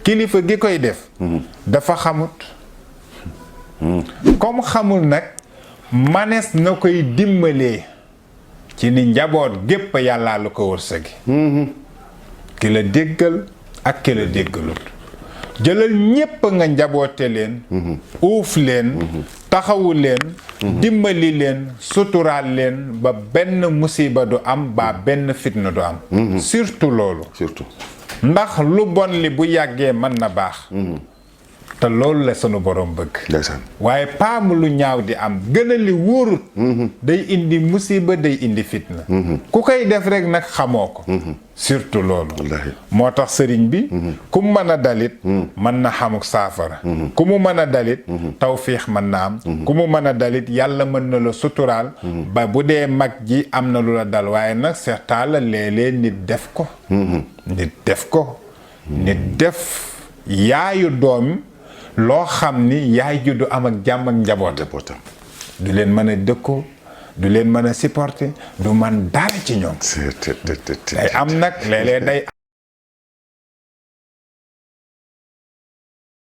kilifa gi koy def dafa xamut comme xamul nag manees na koy dimbalee ci ni njaboot gépp yàllaa lu ko wërsëgi ki la déggal ak ki la déggalut jëlal ñépp nga njaboote leen uuf leen taxawu leen dimbali leen suturaal leen ba benn musiba du am ba benn fitna du am surtout loolu ndax lu bon li bu yàggee mën na baax te loolu la sunu borom bëgg waaye paamu lu ñaaw di am gën a li wóorut day indi musiba day indi fitna ku koy def rek nag xamoo ko surtout loolu moo tax sëriñ bi ku mu mën a dalit mën na xamuk saafara ku mu mën a dalit tawfiix mën na am ku mu mën a dalit yàlla mën na la suturaal ba bu dee mag ji am na lu la dal waaye nag seetaa la léeg-léeg nit def ko nit def yaayu doom loo xam ni yaay ju du am ak jàmm ak njabootam du leen mën a dëkkoo du leen mën a supporter du man dara ci ñoom day am nag léeg-léeg day